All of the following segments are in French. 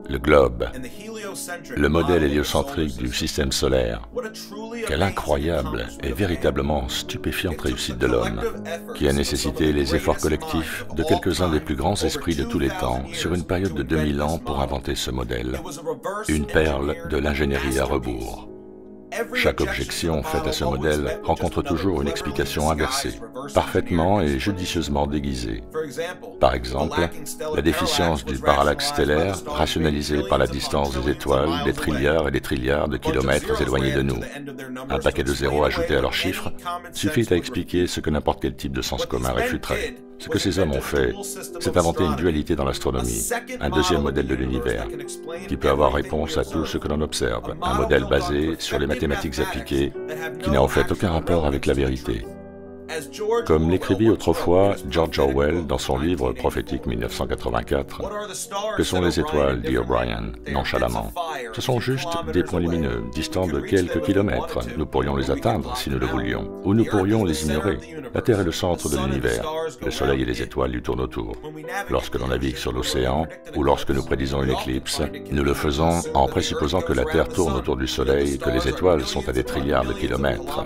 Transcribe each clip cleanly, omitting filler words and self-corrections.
le globe, le modèle héliocentrique du système solaire. Quelle incroyable et véritablement stupéfiante réussite de l'homme, qui a nécessité les efforts collectifs de quelques-uns des plus grands esprits de tous les temps sur une période de 2000 ans pour inventer ce modèle, une perle de l'ingénierie à rebours. Chaque objection faite à ce modèle rencontre toujours une explication inversée, parfaitement et judicieusement déguisée. Par exemple, la déficience du parallaxe stellaire, rationalisée par la distance des étoiles, des trilliards et des trilliards de kilomètres éloignés de nous. Un paquet de zéros ajouté à leurs chiffres suffit à expliquer ce que n'importe quel type de sens commun réfuterait. Ce que ces hommes ont fait, c'est inventer une dualité dans l'astronomie, un deuxième modèle de l'univers, qui peut avoir réponse à tout ce que l'on observe, un modèle basé sur les mathématiques appliquées, qui n'a en fait aucun rapport avec la vérité. Comme l'écrivit autrefois George Orwell dans son livre prophétique 1984, « Que sont les étoiles ?» dit O'Brien, nonchalamment. « Ce sont juste des points lumineux, distants de quelques kilomètres. Nous pourrions les atteindre si nous le voulions, ou nous pourrions les ignorer. La Terre est le centre de l'univers. Le Soleil et les étoiles lui tournent autour. Lorsque l'on navigue sur l'océan, ou lorsque nous prédisons une éclipse, nous le faisons en présupposant que la Terre tourne autour du Soleil et que les étoiles sont à des trilliards de kilomètres.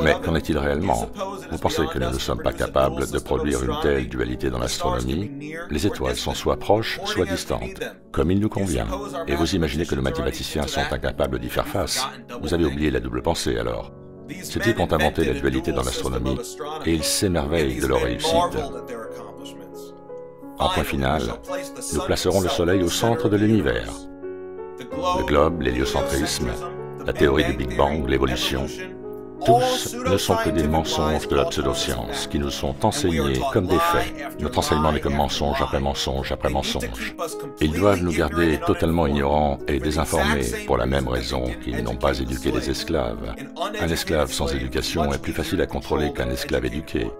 Mais qu'en est-il réellement? Vous pensez que nous ne sommes pas capables de produire une telle dualité dans l'astronomie? Les étoiles sont soit proches, soit distantes, comme il nous convient. Et vous imaginez que nos mathématiciens sont incapables d'y faire face? Vous avez oublié la double pensée alors. Ces types ont inventé la dualité dans l'astronomie et ils s'émerveillent de leur réussite. En point final, nous placerons le Soleil au centre de l'univers. Le globe, l'héliocentrisme, la théorie du Big Bang, l'évolution, tous ne sont que des mensonges de la pseudo-science qui nous sont enseignés comme des faits. Notre enseignement n'est que mensonge après mensonge après mensonge. Ils doivent nous garder totalement ignorants et désinformés pour la même raison qu'ils n'ont pas éduqué les esclaves. Un esclave sans éducation est plus facile à contrôler qu'un esclave éduqué.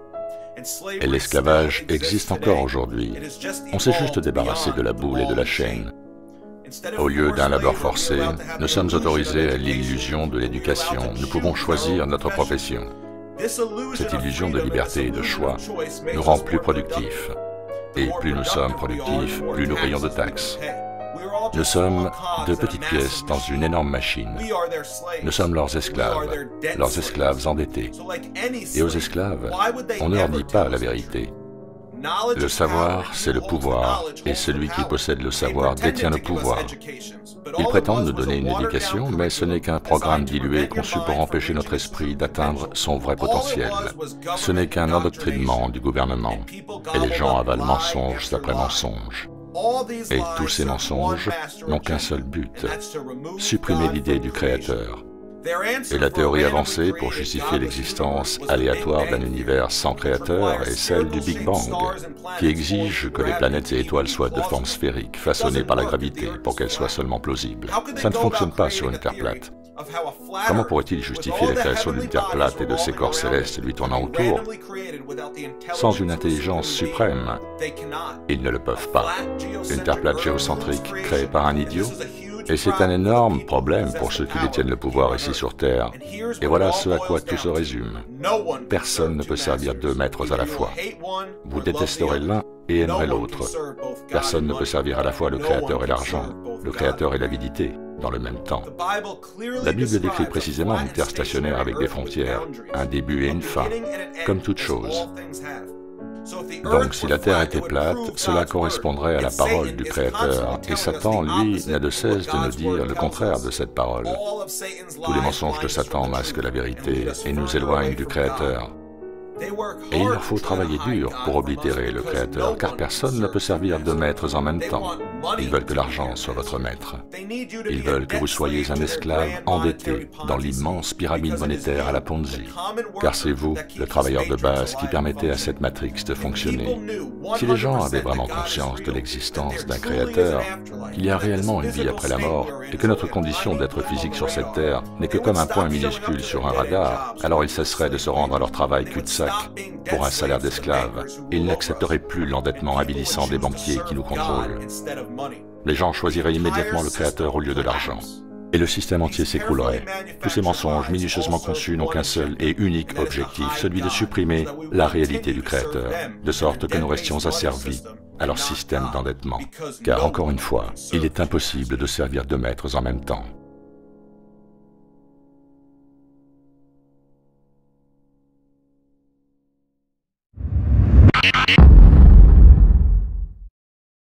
Et l'esclavage existe encore aujourd'hui. On s'est juste débarrassé de la boule et de la chaîne. Au lieu d'un labeur forcé, nous sommes autorisés à l'illusion de l'éducation. Nous pouvons choisir notre profession. Cette illusion de liberté et de choix nous rend plus productifs. Et plus nous sommes productifs, plus nous payons de taxes. Nous sommes de petites pièces dans une énorme machine. Nous sommes leurs esclaves endettés. Et aux esclaves, on ne leur dit pas la vérité. Le savoir, c'est le pouvoir, et celui qui possède le savoir détient le pouvoir. Ils prétendent nous donner une éducation, mais ce n'est qu'un programme dilué conçu pour empêcher notre esprit d'atteindre son vrai potentiel. Ce n'est qu'un endoctrinement du gouvernement, et les gens avalent mensonges après mensonges. Et tous ces mensonges n'ont qu'un seul but, supprimer l'idée du Créateur. Et la théorie avancée pour justifier l'existence aléatoire d'un univers sans créateur est celle du Big Bang, qui exige que les planètes et étoiles soient de forme sphérique, façonnées par la gravité, pour qu'elles soient seulement plausibles. Ça ne fonctionne pas sur une Terre plate. Comment pourrait-il justifier la création d'une Terre plate et de ses corps célestes lui tournant autour sans une intelligence suprême? Ils ne le peuvent pas. Une Terre plate géocentrique créée par un idiot? Et c'est un énorme problème pour ceux qui détiennent le pouvoir ici sur Terre. Et voilà ce à quoi tout se résume. Personne ne peut servir deux maîtres à la fois. Vous détesterez l'un et aimerez l'autre. Personne ne peut servir à la fois le Créateur et l'argent, le Créateur et l'avidité, dans le même temps. La Bible décrit précisément une terre stationnaire avec des frontières, un début et une fin, comme toute chose. Donc si la Terre était plate, cela correspondrait à la parole du Créateur, et Satan, lui, n'a de cesse de nous dire le contraire de cette parole. Tous les mensonges de Satan masquent la vérité et nous éloignent du Créateur. Et il leur faut travailler dur pour oblitérer le Créateur, car personne ne peut servir deux maîtres en même temps. Ils veulent que l'argent soit votre maître. Ils veulent que vous soyez un esclave endetté dans l'immense pyramide monétaire à la Ponzi. Car c'est vous, le travailleur de base, qui permettez à cette matrix de fonctionner. Si les gens avaient vraiment conscience de l'existence d'un Créateur, qu'il y a réellement une vie après la mort, et que notre condition d'être physique sur cette terre n'est que comme un point minuscule sur un radar, alors ils cesseraient de se rendre à leur travail cul-de-sac pour un salaire d'esclave. Ils n'accepteraient plus l'endettement avilissant des banquiers qui nous contrôlent. Les gens choisiraient immédiatement le Créateur au lieu de l'argent. Et le système entier s'écroulerait. Tous ces mensonges minutieusement conçus n'ont qu'un seul et unique objectif, celui de supprimer la réalité du Créateur, de sorte que nous restions asservis à leur système d'endettement. Car encore une fois, il est impossible de servir deux maîtres en même temps.